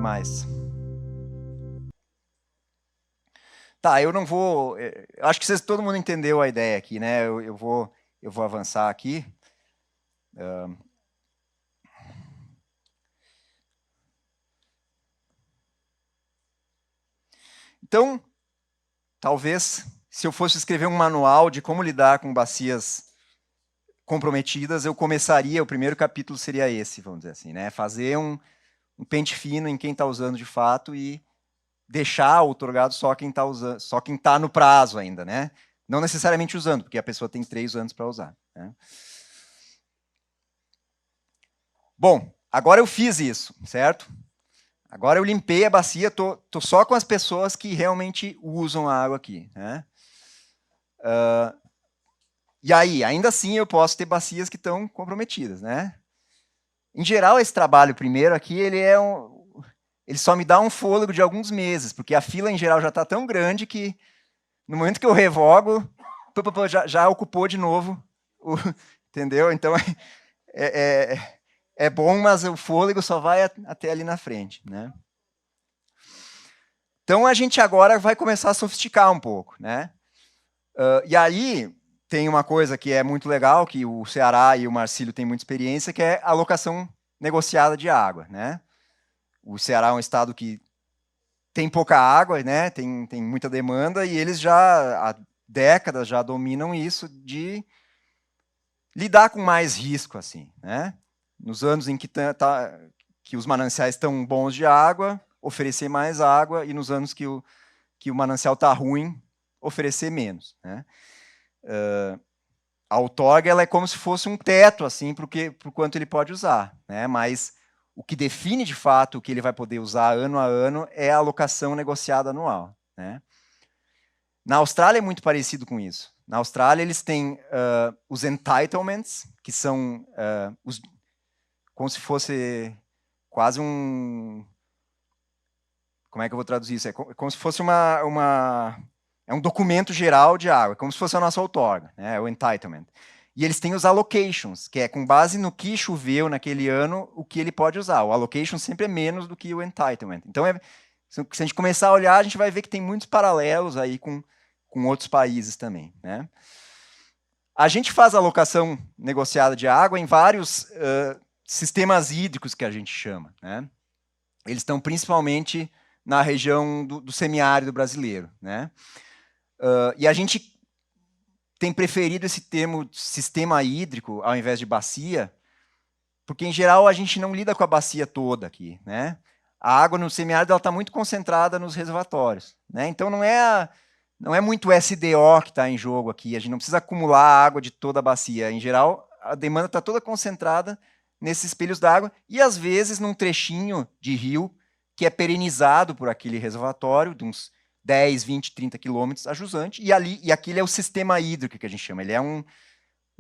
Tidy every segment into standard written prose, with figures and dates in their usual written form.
mais? Tá, eu não vou... Acho que todo mundo entendeu a ideia aqui, né? Eu vou avançar aqui. Então, talvez, se eu fosse escrever um manual de como lidar com bacias comprometidas, eu começaria, o primeiro capítulo seria esse, vamos dizer assim, né? Fazer um pente fino em quem está usando de fato e deixar outorgado só quem está usando, só quem está no prazo ainda, né? Não necessariamente usando, porque a pessoa tem 3 anos para usar. Né? Bom, agora eu fiz isso, certo? Agora eu limpei a bacia, tô só com as pessoas que realmente usam a água aqui. Né? E aí, ainda assim, eu posso ter bacias que estão comprometidas, né? Em geral, esse trabalho primeiro aqui, ele só me dá um fôlego de alguns meses, porque a fila em geral já está tão grande que no momento que eu revogo, já ocupou de novo, entendeu? Então é bom, mas o fôlego só vai até ali na frente, né? Então a gente agora vai começar a sofisticar um pouco, né? E aí tem uma coisa que é muito legal, que o Ceará e o Marcílio têm muita experiência, que é a alocação negociada de água, né? O Ceará é um estado que tem pouca água, né? Tem muita demanda e eles já há décadas já dominam isso de lidar com mais risco, assim, né? Nos anos em que os mananciais estão bons de água, oferecer mais água, e nos anos que o manancial está ruim, oferecer menos, né? A outorga ela é como se fosse um teto, assim, por quanto ele pode usar, né? Mas o que define de fato o que ele vai poder usar ano a ano é a alocação negociada anual, né? Na Austrália é muito parecido com isso. Na Austrália eles têm os entitlements, que são como se fosse quase um... Como é que eu vou traduzir isso? É como se fosse é um documento geral de água, como se fosse a nossa outorga, né? O entitlement. E eles têm os allocations, que é com base no que choveu naquele ano, o que ele pode usar. O allocation sempre é menos do que o entitlement. Então, se a gente começar a olhar, a gente vai ver que tem muitos paralelos aí com outros países também, né? A gente faz alocação negociada de água em vários sistemas hídricos que a gente chama, né? Eles estão principalmente na região do semiárido brasileiro, né? E a gente tem preferido esse termo sistema hídrico ao invés de bacia, porque em geral a gente não lida com a bacia toda aqui, né? A água no semiárido está muito concentrada nos reservatórios, né? Então não é muito SDO que está em jogo aqui, a gente não precisa acumular a água de toda a bacia. Em geral, a demanda está toda concentrada nesses espelhos d'água e às vezes num trechinho de rio que é perenizado por aquele reservatório, de uns 10, 20, 30 quilômetros a jusante, e aquele é o sistema hídrico que a gente chama. Ele é um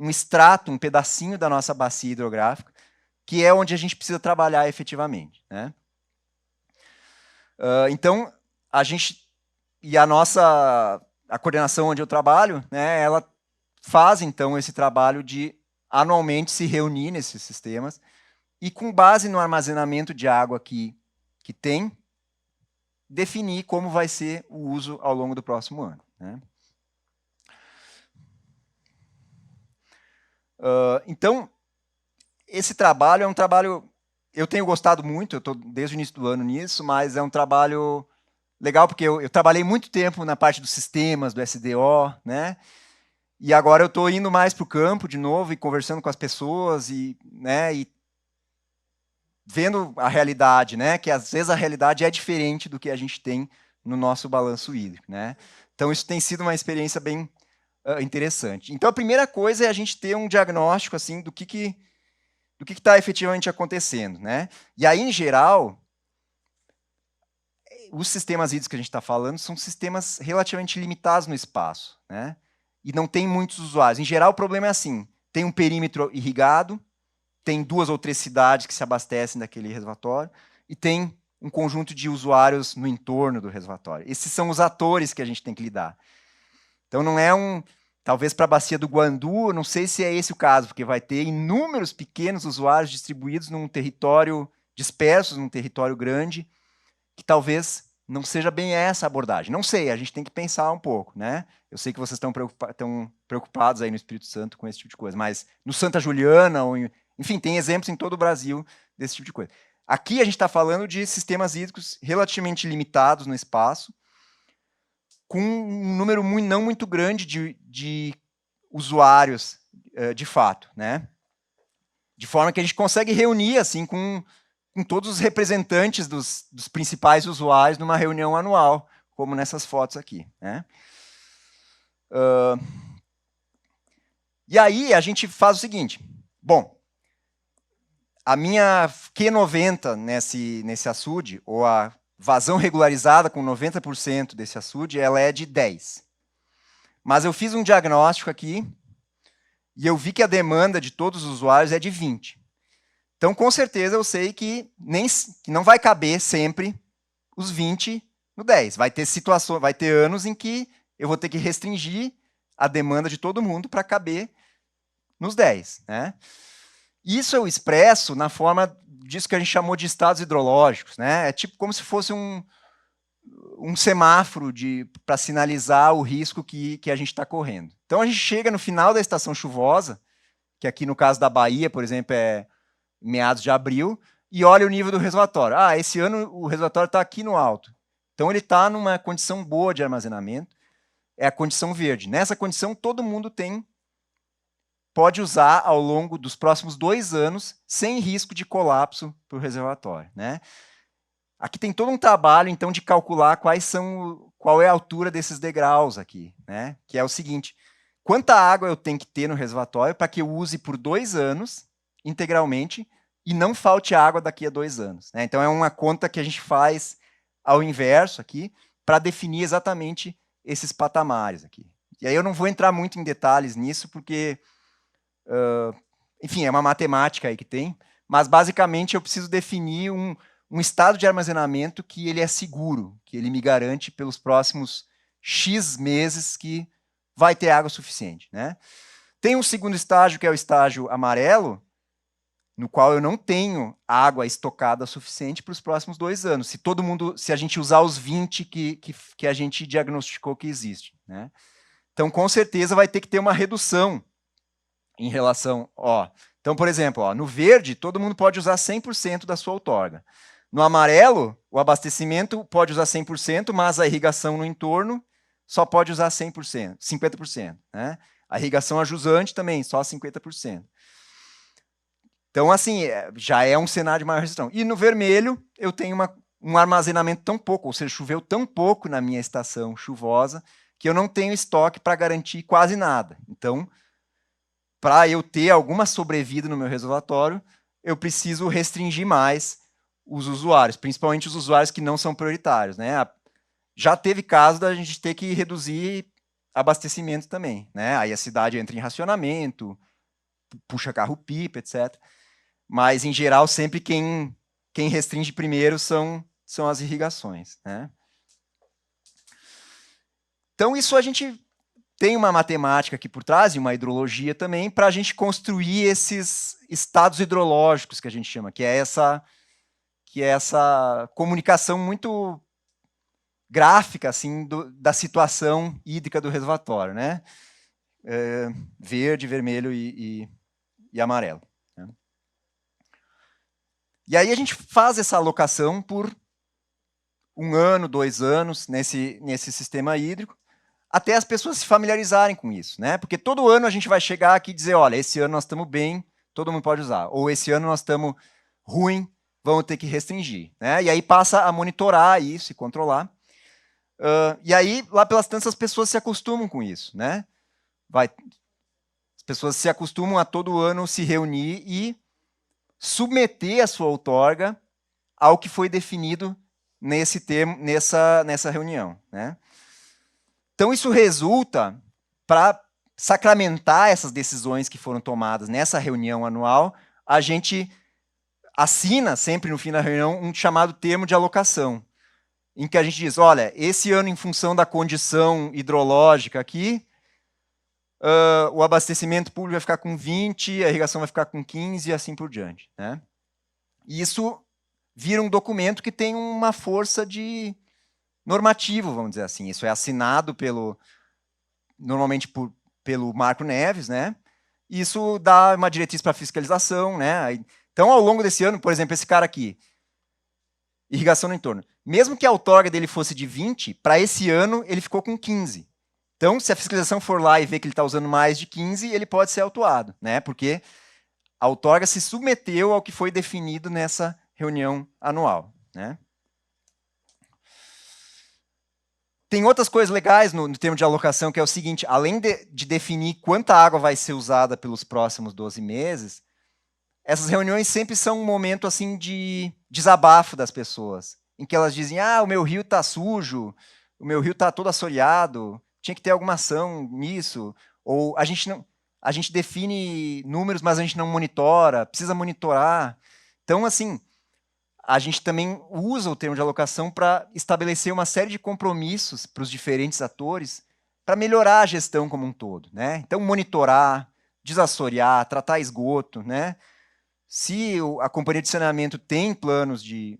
extrato, um pedacinho da nossa bacia hidrográfica, que é onde a gente precisa trabalhar efetivamente, né? Então, a gente... E a coordenação onde eu trabalho, né, ela faz, então, esse trabalho de anualmente se reunir nesses sistemas e, com base no armazenamento de água que tem, definir como vai ser o uso ao longo do próximo ano. Né? Então, esse trabalho é um trabalho... Eu tenho gostado muito, eu estou desde o início do ano nisso, mas é um trabalho legal, porque eu trabalhei muito tempo na parte dos sistemas, do SDO, né? E agora eu estou indo mais para o campo de novo e conversando com as pessoas né, e vendo a realidade, né? Que às vezes a realidade é diferente do que a gente tem no nosso balanço hídrico, né? Então isso tem sido uma experiência bem interessante. Então a primeira coisa é a gente ter um diagnóstico assim do que está efetivamente acontecendo, né? E aí em geral os sistemas hídricos que a gente está falando são sistemas relativamente limitados no espaço, né? E não tem muitos usuários. Em geral o problema é assim: tem um perímetro irrigado, tem 2 ou 3 cidades que se abastecem daquele reservatório e tem um conjunto de usuários no entorno do reservatório. Esses são os atores que a gente tem que lidar. Então não é talvez para a bacia do Guandu, não sei se é esse o caso, porque vai ter inúmeros pequenos usuários distribuídos num território, dispersos num território grande, que talvez não seja bem essa a abordagem. Não sei, a gente tem que pensar um pouco, né? Eu sei que vocês estão preocupados aí no Espírito Santo com esse tipo de coisa, mas no Santa Juliana, enfim, tem exemplos em todo o Brasil desse tipo de coisa. Aqui a gente está falando de sistemas hídricos relativamente limitados no espaço, com um número não muito grande de usuários, de fato, né? De forma que a gente consegue reunir assim com todos os representantes dos principais usuários numa reunião anual, como nessas fotos aqui, né? E aí a gente faz o seguinte, bom, a minha Q90 nesse açude, ou a vazão regularizada com 90% desse açude, ela é de 10. Mas eu fiz um diagnóstico aqui, e eu vi que a demanda de todos os usuários é de 20. Então, com certeza, eu sei que não vai caber sempre os 20 no 10. Vai ter anos em que eu vou ter que restringir a demanda de todo mundo para caber nos 10. Né? Isso eu expresso na forma disso que a gente chamou de estados hidrológicos. Né? É tipo como se fosse um semáforo para sinalizar o risco que a gente está correndo. Então, a gente chega no final da estação chuvosa, que aqui no caso da Bahia, por exemplo, é meados de abril, e olha o nível do reservatório. Esse ano o reservatório está aqui no alto. Então, ele está numa condição boa de armazenamento, é a condição verde. Nessa condição, todo mundo pode usar ao longo dos próximos 2 anos, sem risco de colapso para o reservatório. Né? Aqui tem todo um trabalho, então, de calcular qual é a altura desses degraus aqui, né? Que é o seguinte, quanta água eu tenho que ter no reservatório para que eu use por 2 anos, integralmente, e não falte água daqui a 2 anos. Né? Então, é uma conta que a gente faz ao inverso aqui, para definir exatamente esses patamares aqui. E aí eu não vou entrar muito em detalhes nisso, porque, enfim, é uma matemática aí que tem, mas, basicamente, eu preciso definir um estado de armazenamento que ele é seguro, que ele me garante pelos próximos X meses que vai ter água suficiente. Né? Tem um segundo estágio, que é o estágio amarelo, no qual eu não tenho água estocada suficiente para os próximos 2 anos, se a gente usar os 20 que a gente diagnosticou que existe. Né? Então, com certeza, vai ter que ter uma redução em relação... Então, por exemplo, no verde, todo mundo pode usar 100% da sua outorga. No amarelo, o abastecimento pode usar 100%, mas a irrigação no entorno só pode usar 100%, 50%. Né? A irrigação a jusante também, só 50%. Então, assim, já é um cenário de maior restrição. E no vermelho, eu tenho um armazenamento tão pouco, ou seja, choveu tão pouco na minha estação chuvosa, que eu não tenho estoque para garantir quase nada. Então, para eu ter alguma sobrevida no meu reservatório, eu preciso restringir mais os usuários, principalmente os usuários que não são prioritários. Né? Já teve caso da gente ter que reduzir abastecimento também. Né? Aí a cidade entra em racionamento, puxa carro-pipa, etc. Mas, em geral, sempre quem restringe primeiro são as irrigações. Né? Então, isso a gente tem uma matemática aqui por trás, e uma hidrologia também, para a gente construir esses estados hidrológicos que a gente chama, que é essa comunicação muito gráfica assim, da situação hídrica do reservatório. Né? Verde, vermelho e amarelo. Né? E aí a gente faz essa alocação por 1 ano, 2 anos nesse sistema hídrico, até as pessoas se familiarizarem com isso. Né? Porque todo ano a gente vai chegar aqui e dizer, olha, esse ano nós estamos bem, todo mundo pode usar. Ou esse ano nós estamos ruim, vamos ter que restringir. Né? E aí passa a monitorar isso e controlar. E aí, lá pelas tantas, as pessoas se acostumam com isso. Né? As pessoas se acostumam a todo ano se reunir e submeter a sua outorga ao que foi definido nessa reunião. Né? Então, isso resulta, para sacramentar essas decisões que foram tomadas nessa reunião anual, a gente assina, sempre no fim da reunião, um chamado termo de alocação, em que a gente diz, olha, esse ano, em função da condição hidrológica aqui, o abastecimento público vai ficar com 20, a irrigação vai ficar com 15 e assim por diante. Né? E isso vira um documento que tem uma força de normativo, vamos dizer assim. Isso é assinado normalmente pelo Marco Neves, né? Isso dá uma diretriz para fiscalização, né? Então, ao longo desse ano, por exemplo, esse cara aqui, irrigação no entorno. Mesmo que a outorga dele fosse de 20, para esse ano ele ficou com 15. Então, se a fiscalização for lá e ver que ele está usando mais de 15, ele pode ser autuado, né? Porque a outorga se submeteu ao que foi definido nessa reunião anual, né? Tem outras coisas legais no termo de alocação, que é o seguinte: além de definir quanta água vai ser usada pelos próximos 12 meses, essas reuniões sempre são um momento assim de desabafo das pessoas, em que elas dizem: ah, o meu rio está sujo, o meu rio está todo assoreado, tinha que ter alguma ação nisso, ou a gente define números, mas a gente não monitora, precisa monitorar. Então, assim, a gente também usa o termo de alocação para estabelecer uma série de compromissos para os diferentes atores para melhorar a gestão como um todo, né? Então, monitorar, desassorear, tratar esgoto, né? Se a companhia de saneamento tem planos de,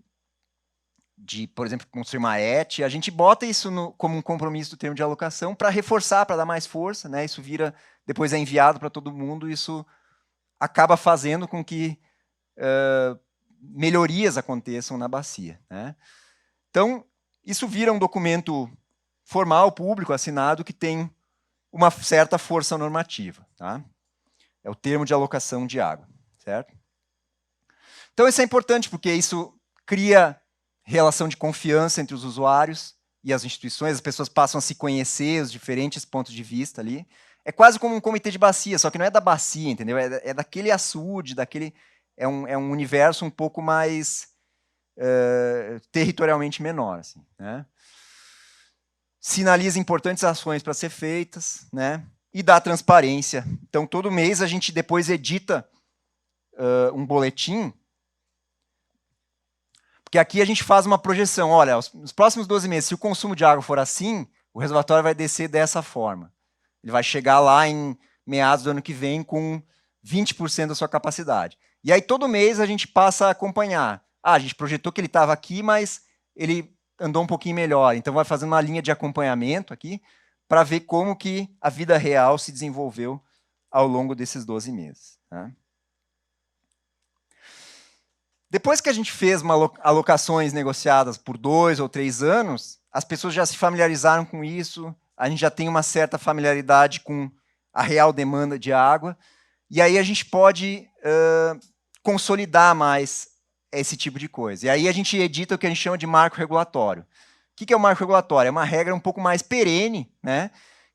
por exemplo, construir uma ET, a gente bota isso como um compromisso do termo de alocação para reforçar, para dar mais força, né? Isso depois é enviado para todo mundo, isso acaba fazendo com que melhorias aconteçam na bacia, né? Então, isso vira um documento formal, público, assinado, que tem uma certa força normativa, tá? É o termo de alocação de água, certo? Então, isso é importante, porque isso cria relação de confiança entre os usuários e as instituições, as pessoas passam a se conhecer, os diferentes pontos de vista ali. É quase como um comitê de bacia, só que não é da bacia, entendeu? É daquele açude, é um universo um pouco mais territorialmente menor, assim, né? Sinaliza importantes ações para ser feitas, né? E dá transparência. Então, todo mês a gente depois edita um boletim, porque aqui a gente faz uma projeção. Olha, nos próximos 12 meses, se o consumo de água for assim, o reservatório vai descer dessa forma. Ele vai chegar lá em meados do ano que vem com 20% da sua capacidade. E aí, todo mês, a gente passa a acompanhar. Ah, a gente projetou que ele estava aqui, mas ele andou um pouquinho melhor. Então, vai fazendo uma linha de acompanhamento aqui para ver como que a vida real se desenvolveu ao longo desses 12 meses. Né? Depois que a gente fez alocações negociadas por 2 ou 3 anos, as pessoas já se familiarizaram com isso, a gente já tem uma certa familiaridade com a real demanda de água, e aí a gente pode consolidar mais esse tipo de coisa. E aí a gente edita o que a gente chama de marco regulatório. O que é o marco regulatório? É uma regra um pouco mais perene, né,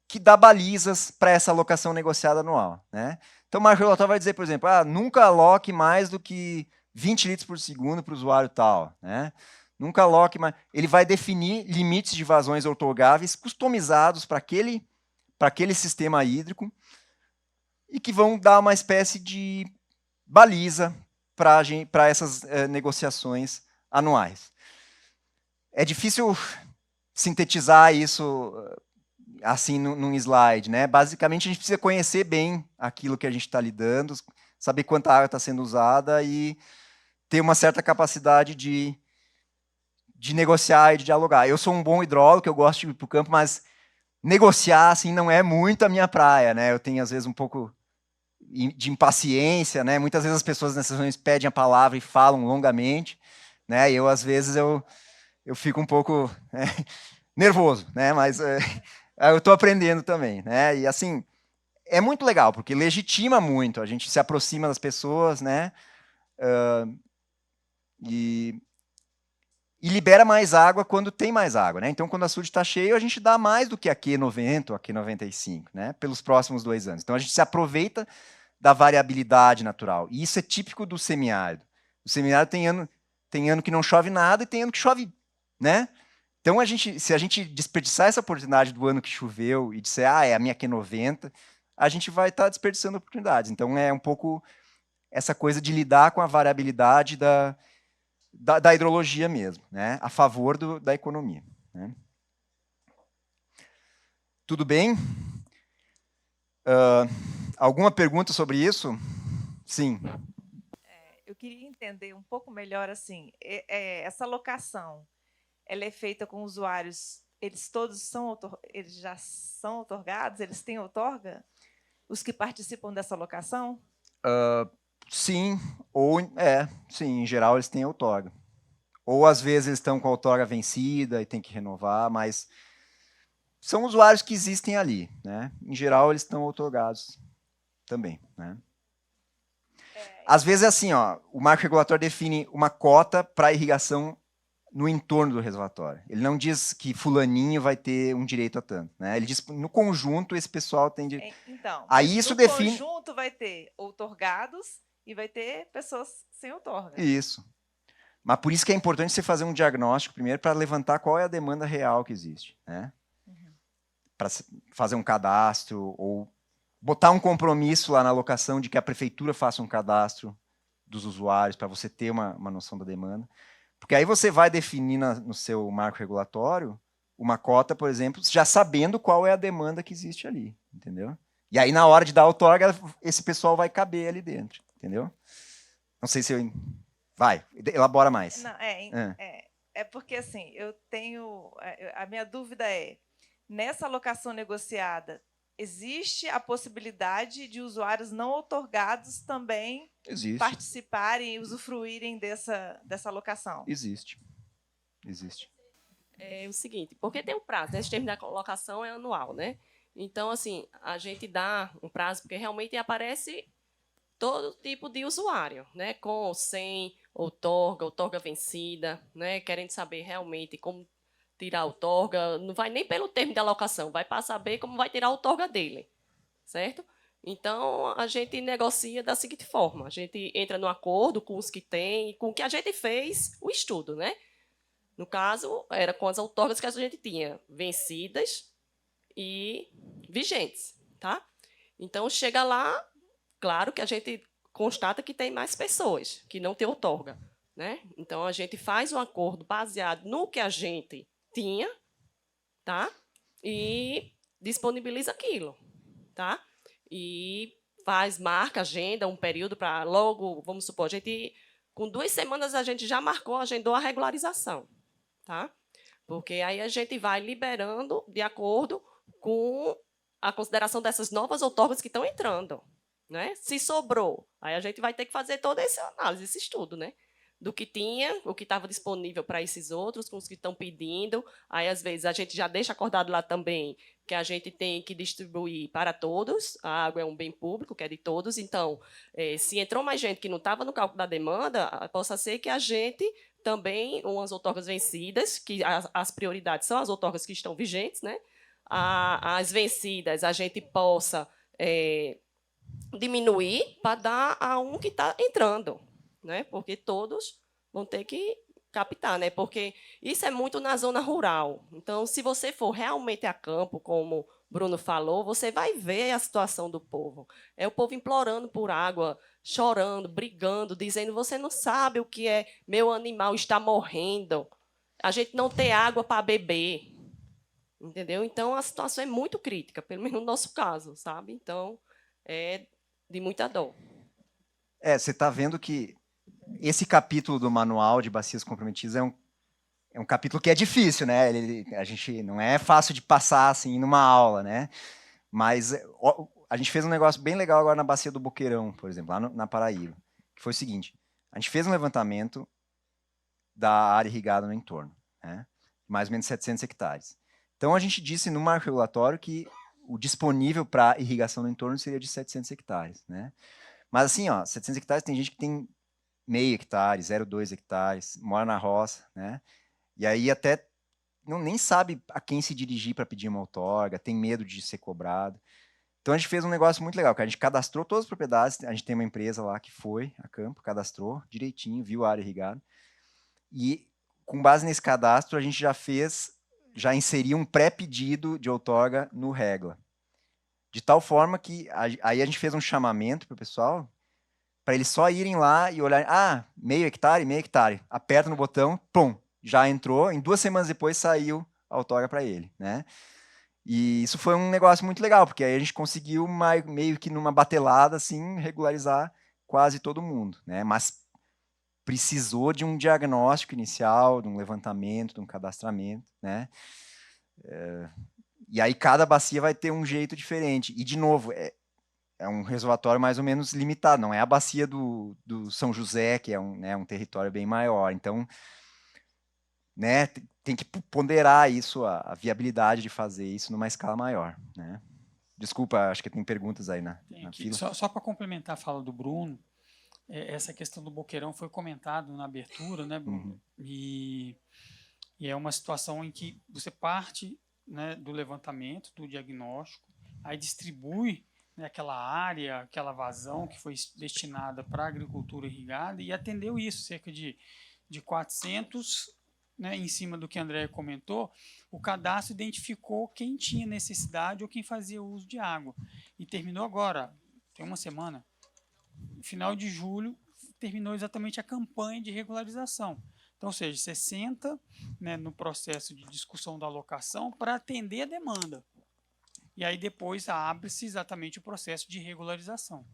que dá balizas para essa alocação negociada anual. Né? Então o marco regulatório vai dizer, por exemplo, nunca aloque mais do que 20 litros por segundo para o usuário tal. Né? Nunca aloque mais. Ele vai definir limites de vazões outorgáveis customizados para aquele sistema hídrico e que vão dar uma espécie de baliza para essas negociações anuais. É difícil sintetizar isso assim num slide. Né? Basicamente, a gente precisa conhecer bem aquilo que a gente está lidando, saber quanta água está sendo usada e ter uma certa capacidade de negociar e de dialogar. Eu sou um bom hidrólogo, eu gosto de ir para o campo, mas negociar assim, não é muito a minha praia. Né? Eu tenho, às vezes, um pouco de impaciência, né? Muitas vezes as pessoas nessas reuniões pedem a palavra e falam longamente, né? E eu, às vezes, eu fico um pouco nervoso, né? Mas eu estou aprendendo também, né? E, assim, é muito legal, porque legitima muito, a gente se aproxima das pessoas, né? E libera mais água quando tem mais água, né? Então, quando o açude está cheio, a gente dá mais do que a Q90 ou a Q95, né? Pelos próximos 2 anos. Então, a gente se aproveita da variabilidade natural. E isso é típico do semiárido. O semiárido tem ano que não chove nada e tem ano que chove, né? Então, se a gente desperdiçar essa oportunidade do ano que choveu e disser, é a minha Q90, a gente vai estar desperdiçando oportunidades. Então, é um pouco essa coisa de lidar com a variabilidade da hidrologia mesmo, né? A favor da economia. Né? Tudo bem? Alguma pergunta sobre isso? Sim. Eu queria entender entender um pouco melhor, assim, essa locação, ela é feita com usuários, eles todos são, eles já são outorgados, eles têm outorga? Os que participam dessa locação? Sim, sim, em geral eles têm outorga. Ou às vezes eles estão com a outorga vencida e tem que renovar, mas são usuários que existem ali, né? Em geral eles estão outorgados também, né? Às vezes é assim, ó, o marco regulatório define uma cota para irrigação no entorno do reservatório. Ele não diz que fulaninho vai ter um direito a tanto, né? Ele diz no conjunto esse pessoal tem de... Então, Aí mas isso no define... conjunto vai ter outorgados e vai ter pessoas sem outorga. Isso. Mas por isso que é importante você fazer um diagnóstico primeiro para levantar qual é a demanda real que existe, né? Para fazer um cadastro ou botar um compromisso lá na alocação de que a prefeitura faça um cadastro dos usuários para você ter uma noção da demanda. Porque aí você vai definir no seu marco regulatório uma cota, por exemplo, já sabendo qual é a demanda que existe ali, entendeu? E aí, na hora de dar a outorga, esse pessoal vai caber ali dentro, entendeu? Não sei se eu... Vai, elabora mais. Não, é porque, assim, eu tenho... A minha dúvida é, nessa alocação negociada, existe a possibilidade de usuários não outorgados também participarem e usufruírem dessa alocação? Existe. É o seguinte, porque tem um prazo, né? Esse termo da colocação é anual, né? Então, assim, a gente dá um prazo, porque realmente aparece todo tipo de usuário, né? Com, sem, outorga vencida, né? Querendo saber realmente como tirar a outorga, não vai nem pelo termo de alocação, vai para saber como vai tirar a outorga dele, certo? Então, a gente negocia da seguinte forma, a gente entra no acordo com os que tem, com o que a gente fez o estudo, né? No caso, era com as outorgas que a gente tinha, vencidas e vigentes, tá? Então, chega lá, claro que a gente constata que tem mais pessoas que não têm outorga, né? Então, a gente faz um acordo baseado no que a gente tinha, tá? E disponibiliza aquilo, tá? E marca, agenda, um período para logo, vamos supor, a gente, com 2 semanas a gente já marcou, agendou a regularização, tá? Porque aí a gente vai liberando de acordo com a consideração dessas novas outorgas que estão entrando, né? Se sobrou, aí a gente vai ter que fazer toda essa análise, esse estudo, né? Do que tinha, o que estava disponível para esses outros, com os que estão pedindo. Aí, às vezes, a gente já deixa acordado lá também que a gente tem que distribuir para todos. A água é um bem público, que é de todos. Então, se entrou mais gente que não estava no cálculo da demanda, possa ser que a gente também, umas outorgas vencidas, que as prioridades são as outorgas que estão vigentes, né? As vencidas, a gente possa diminuir para dar a um que está entrando, né? Porque todos vão ter que captar, né? Porque isso é muito na zona rural. Então, se você for realmente a campo, como Bruno falou, você vai ver a situação do povo. É o povo implorando por água, chorando, brigando, dizendo: você não sabe o que é, meu animal está morrendo. A gente não tem água para beber. Entendeu? Então, a situação é muito crítica, pelo menos no nosso caso, sabe? Então, é de muita dor. Você está vendo que esse capítulo do manual de bacias comprometidas é um capítulo que é difícil, né? A gente não é fácil de passar assim numa aula, né? Mas a gente fez um negócio bem legal agora na bacia do Boqueirão, por exemplo, lá na Paraíba, que foi o seguinte: a gente fez um levantamento da área irrigada no entorno, né? Mais ou menos 700 hectares. Então a gente disse no marco regulatório que o disponível para irrigação no entorno seria de 700 hectares, né? Mas assim, ó, 700 hectares tem gente que tem meio hectare, 0,2 hectares, mora na roça, né? E aí até nem sabe a quem se dirigir para pedir uma outorga, tem medo de ser cobrado. Então a gente fez um negócio muito legal, que a gente cadastrou todas as propriedades, a gente tem uma empresa lá que foi a campo, cadastrou direitinho, viu a área irrigada, e com base nesse cadastro a gente já inseriu um pré-pedido de outorga no Regla. De tal forma que aí a gente fez um chamamento para o pessoal, para eles só irem lá e olharem, meio hectare, aperta no botão, pum, já entrou, em 2 semanas depois saiu a outorga para ele, né? E isso foi um negócio muito legal, porque aí a gente conseguiu meio que numa batelada, assim, regularizar quase todo mundo, né? Mas precisou de um diagnóstico inicial, de um levantamento, de um cadastramento, né? E aí cada bacia vai ter um jeito diferente. E, de novo, é um reservatório mais ou menos limitado, não é a bacia do São José, que é um território bem maior. Então, né, tem que ponderar isso, a viabilidade de fazer isso numa escala maior, né? Desculpa, acho que tem perguntas aí na fila. Só para complementar a fala do Bruno, essa questão do boqueirão foi comentado na abertura, né, Bruno? E é uma situação em que você parte, né, do levantamento, do diagnóstico, aí distribui, né, aquela área, aquela vazão que foi destinada para a agricultura irrigada e atendeu isso, cerca de 400, né, em cima do que a André comentou, o cadastro identificou quem tinha necessidade ou quem fazia uso de água. E terminou agora, tem uma semana, no final de julho, terminou exatamente a campanha de regularização. Então, ou seja, você senta, né, no processo de discussão da alocação para atender a demanda. E aí depois abre-se exatamente o processo de regularização.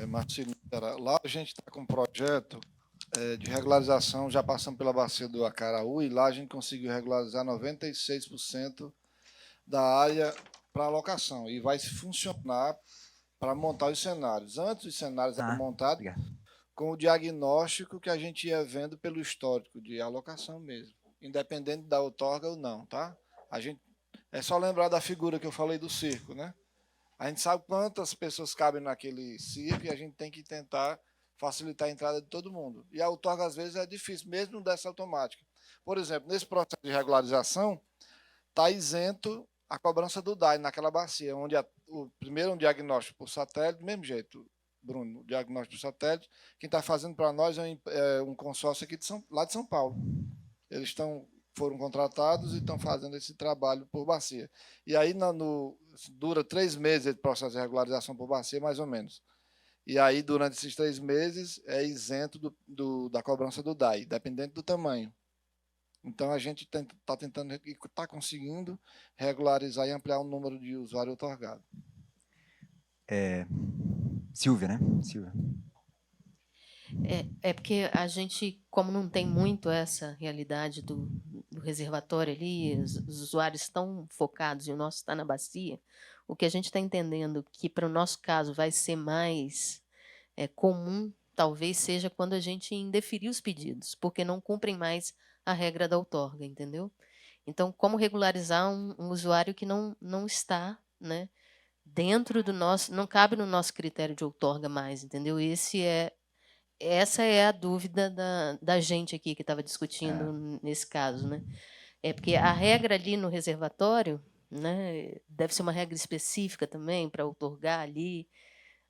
Marcelo, lá a gente está com um projeto de regularização, já passamos pela bacia do Acaraú, e lá a gente conseguiu regularizar 96% da área para alocação, e vai funcionar para montar os cenários. Antes os cenários eram montados com o diagnóstico que a gente ia vendo pelo histórico de alocação mesmo, independente da outorga ou não, tá? É só lembrar da figura que eu falei do circo, né? A gente sabe quantas pessoas cabem naquele circo e a gente tem que tentar facilitar a entrada de todo mundo. E a outorga, às vezes, é difícil, mesmo dessa automática. Por exemplo, nesse processo de regularização, está isento a cobrança do DAI naquela bacia, onde primeiro um diagnóstico por satélite, do mesmo jeito, Bruno, o diagnóstico por satélite, quem está fazendo para nós é um consórcio aqui lá de São Paulo. Eles foram contratados e estão fazendo esse trabalho por bacia. E aí dura 3 meses esse processo de regularização por bacia, mais ou menos. E aí, durante esses 3 meses, é isento da cobrança do DAI, dependente do tamanho. Então, a gente está tentando e está conseguindo regularizar e ampliar o número de usuário otorgado. Silvia, né? Silvia. Porque a gente, como não tem muito essa realidade do reservatório ali, os usuários estão focados e o nosso está na bacia, o que a gente está entendendo que, para o nosso caso, vai ser mais comum, talvez seja quando a gente indeferir os pedidos, porque não cumprem mais a regra da outorga, entendeu? Então, como regularizar um usuário que não está, né, dentro do nosso, não cabe no nosso critério de outorga mais, entendeu? Essa é a dúvida da gente aqui que estava discutindo nesse caso, né? Porque a regra ali no reservatório, né, deve ser uma regra específica também para outorgar ali,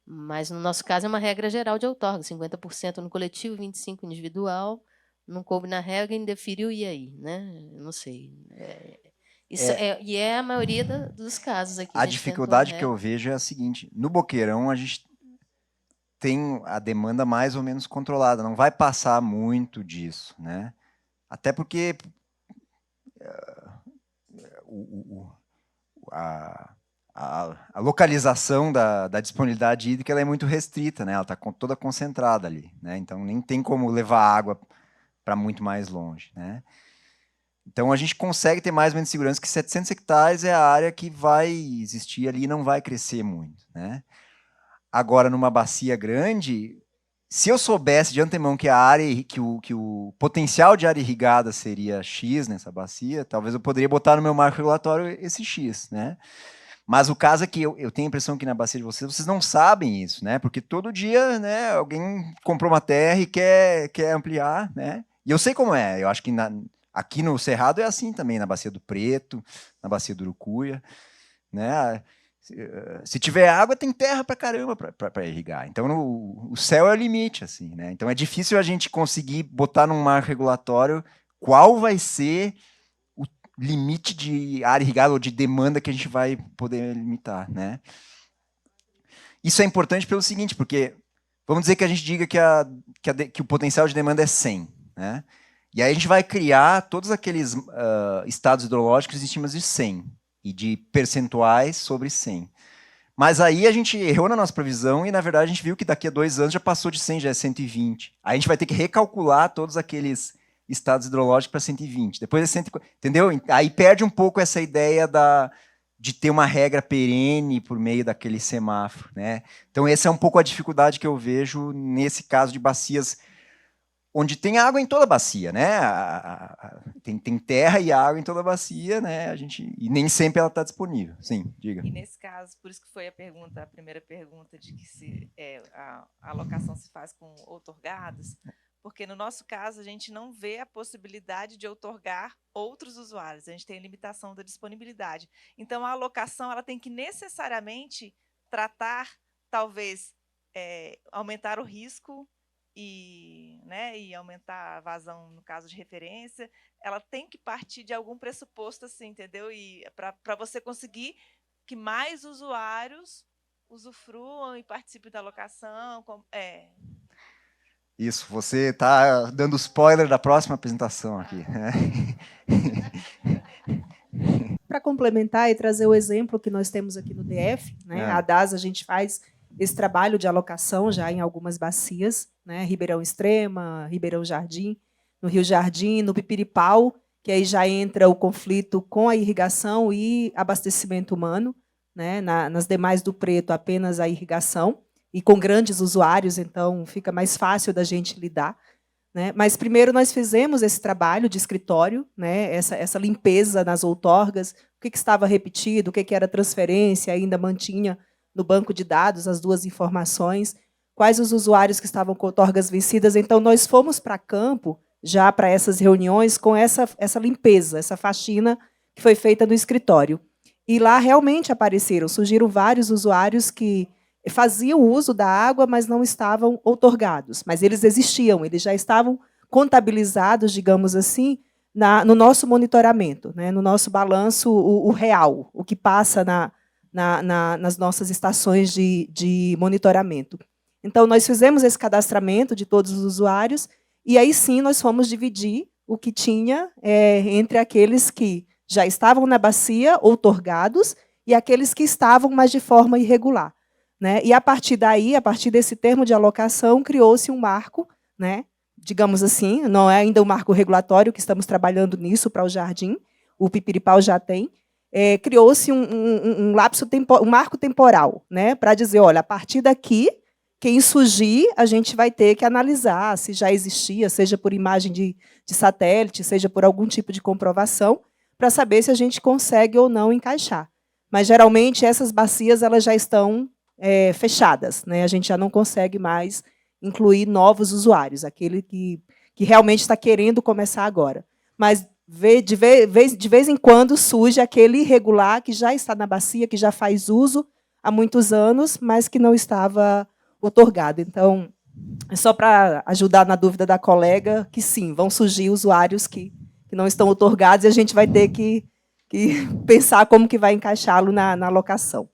mas no nosso caso é uma regra geral de outorga, 50% no coletivo, 25% individual, não coube na regra, indeferiu, e aí? Né? Eu não sei. E é a maioria dos casos aqui. A dificuldade que eu vejo é a seguinte: no Boqueirão a gente tem a demanda mais ou menos controlada, não vai passar muito disso, né? Até porque a localização da disponibilidade hídrica ela é muito restrita, né? Ela está toda concentrada ali, né? Então nem tem como levar água para muito mais longe, né? Então a gente consegue ter mais ou menos segurança que 700 hectares é a área que vai existir ali e não vai crescer muito, né? Agora, numa bacia grande, se eu soubesse de antemão que a área, que o potencial de área irrigada seria X nessa bacia, talvez eu poderia botar no meu marco regulatório esse X, né? Mas o caso é que eu tenho a impressão que na bacia de vocês não sabem isso, né? Porque todo dia, né, alguém comprou uma terra e quer ampliar, né? E eu sei como é, eu acho que aqui no Cerrado é assim também, na bacia do Preto, na bacia do Urucuia, né? Se tiver água, tem terra pra caramba para irrigar. Então, o céu é o limite, assim, né? Então, é difícil a gente conseguir botar num marco regulatório qual vai ser o limite de área irrigada ou de demanda que a gente vai poder limitar, né? Isso é importante pelo seguinte, porque vamos dizer que a gente diga que o potencial de demanda é 100, né? E aí a gente vai criar todos aqueles estados hidrológicos em cima de 100 e de percentuais sobre 100. Mas aí a gente errou na nossa previsão e, na verdade, a gente viu que daqui a 2 anos já passou de 100, já é 120. Aí a gente vai ter que recalcular todos aqueles estados hidrológicos para 120. Depois é 140, entendeu? Aí perde um pouco essa ideia de ter uma regra perene por meio daquele semáforo, né? Então essa é um pouco a dificuldade que eu vejo nesse caso de bacias onde tem água em toda a bacia, né? Tem terra e água em toda a bacia, né? E nem sempre ela está disponível. Sim, diga. E nesse caso, por isso que foi a primeira pergunta de que se a alocação se faz com outorgados, porque no nosso caso a gente não vê a possibilidade de outorgar outros usuários, a gente tem limitação da disponibilidade. Então a alocação ela tem que necessariamente tratar, talvez, aumentar o risco e aumentar a vazão no caso de referência, ela tem que partir de algum pressuposto assim, entendeu? E para você conseguir que mais usuários usufruam e participem da alocação. Isso, você está dando spoiler da próxima apresentação aqui. Para complementar e trazer o exemplo que nós temos aqui no DF, né? A DAS, a gente faz esse trabalho de alocação já em algumas bacias, né? Ribeirão Extrema, Ribeirão Jardim, no Rio Jardim, no Pipiripau, que aí já entra o conflito com a irrigação e abastecimento humano, né? Nas demais do Preto, apenas a irrigação, e com grandes usuários, então fica mais fácil da gente lidar, né? Mas primeiro nós fizemos esse trabalho de escritório, né? Essa limpeza nas outorgas, o que estava repetido, o que era transferência, ainda mantinha no banco de dados as 2 informações, quais os usuários que estavam com outorgas vencidas. Então, nós fomos para campo, já para essas reuniões, com essa limpeza, essa faxina que foi feita no escritório. E lá realmente surgiram vários usuários que faziam uso da água, mas não estavam outorgados. Mas eles existiam, eles já estavam contabilizados, digamos assim, no nosso monitoramento, né, no nosso balanço, o real, o que passa nas nossas estações de monitoramento. Então, nós fizemos esse cadastramento de todos os usuários e aí sim nós fomos dividir o que tinha entre aqueles que já estavam na bacia, outorgados, e aqueles que estavam, mas de forma irregular, né? E a partir daí, a partir desse termo de alocação, criou-se um marco, né? Digamos assim, não é ainda um marco regulatório, que estamos trabalhando nisso para o Jardim, o Pipiripau já tem, criou-se um marco temporal, né? Para dizer, olha, a partir daqui, quem surgir, a gente vai ter que analisar se já existia, seja por imagem de satélite, seja por algum tipo de comprovação, para saber se a gente consegue ou não encaixar. Mas, geralmente, essas bacias elas já estão fechadas, né? A gente já não consegue mais incluir novos usuários, aquele que realmente está querendo começar agora. Mas, de vez em quando, surge aquele irregular que já está na bacia, que já faz uso há muitos anos, mas que não estava outorgado. Então, é só para ajudar na dúvida da colega, que sim, vão surgir usuários que não estão outorgados e a gente vai ter que pensar como que vai encaixá-lo na alocação.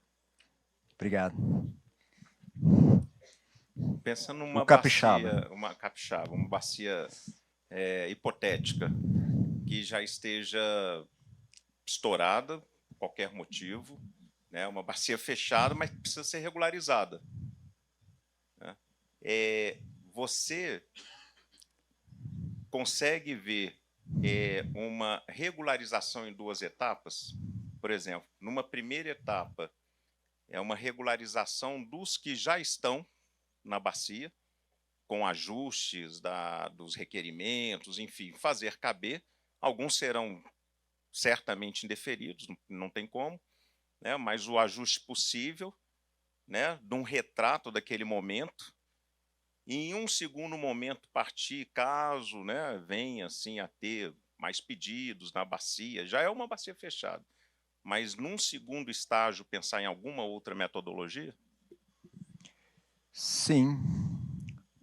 Obrigado. Pensando numa uma bacia hipotética, que já esteja estourada, por qualquer motivo, né? Uma bacia fechada, mas precisa ser regularizada. Né? Você consegue ver uma regularização em 2 etapas? Por exemplo, numa primeira etapa, é uma regularização dos que já estão na bacia, com ajustes dos requerimentos, enfim, fazer caber. Alguns serão certamente indeferidos, não tem como, né? Mas o ajuste possível, né, de um retrato daquele momento, e em um segundo momento partir, caso, né, venha assim, a ter mais pedidos na bacia, já é uma bacia fechada. Mas, num segundo estágio, pensar em alguma outra metodologia? Sim,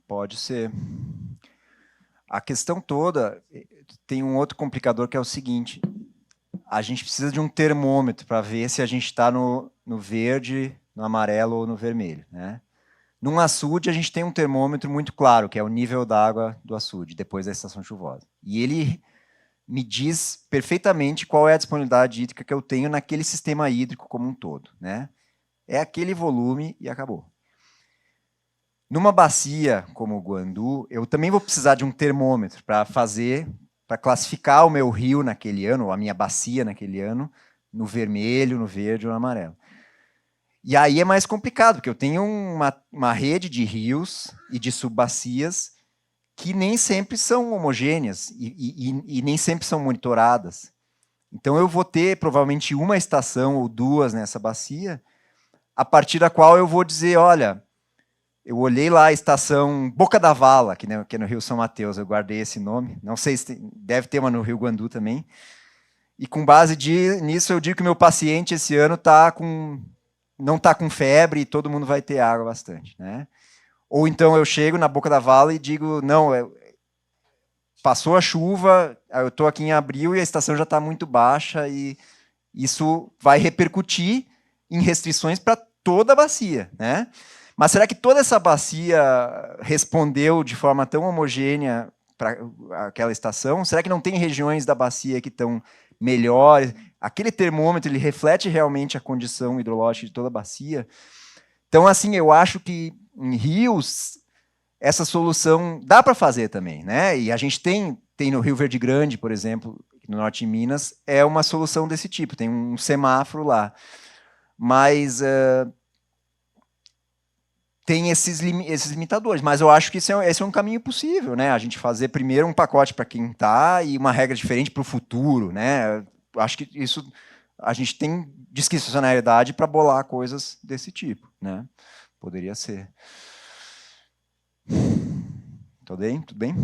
pode ser. A questão toda tem um outro complicador, que é o seguinte: a gente precisa de um termômetro para ver se a gente está no verde, no amarelo ou no vermelho, né? Num açude, a gente tem um termômetro muito claro, que é o nível d'água do açude, depois da estação chuvosa. E ele me diz perfeitamente qual é a disponibilidade hídrica que eu tenho naquele sistema hídrico como um todo, né? É aquele volume e acabou. Numa bacia como o Guandu, eu também vou precisar de um termômetro para classificar o meu rio naquele ano, ou a minha bacia naquele ano, no vermelho, no verde ou no amarelo. E aí é mais complicado, porque eu tenho uma rede de rios e de subbacias que nem sempre são homogêneas e nem sempre são monitoradas. Então eu vou ter provavelmente uma estação ou duas nessa bacia, a partir da qual eu vou dizer, olha, eu olhei lá a estação Boca da Vala, que é no Rio São Mateus, eu guardei esse nome, não sei se deve ter uma no Rio Guandu também, e com base nisso eu digo que meu paciente esse ano não está com febre e todo mundo vai ter água bastante, né? Ou então eu chego na Boca da Vala e digo, não, passou a chuva, eu estou aqui em abril e a estação já está muito baixa e isso vai repercutir em restrições para toda a bacia, né? Mas será que toda essa bacia respondeu de forma tão homogênea para aquela estação? Será que não tem regiões da bacia que estão melhores? Aquele termômetro ele reflete realmente a condição hidrológica de toda a bacia? Então, assim, eu acho que em rios essa solução dá para fazer também, né? E a gente tem no Rio Verde Grande, por exemplo, no norte de Minas, é uma solução desse tipo, tem um semáforo lá. Mas tem esses limitadores, mas eu acho que esse é um caminho possível, né? A gente fazer primeiro um pacote para quem está e uma regra diferente para o futuro, né? Acho que isso a gente tem discricionariedade para bolar coisas desse tipo, né? Poderia ser. Tudo bem? Tudo bem?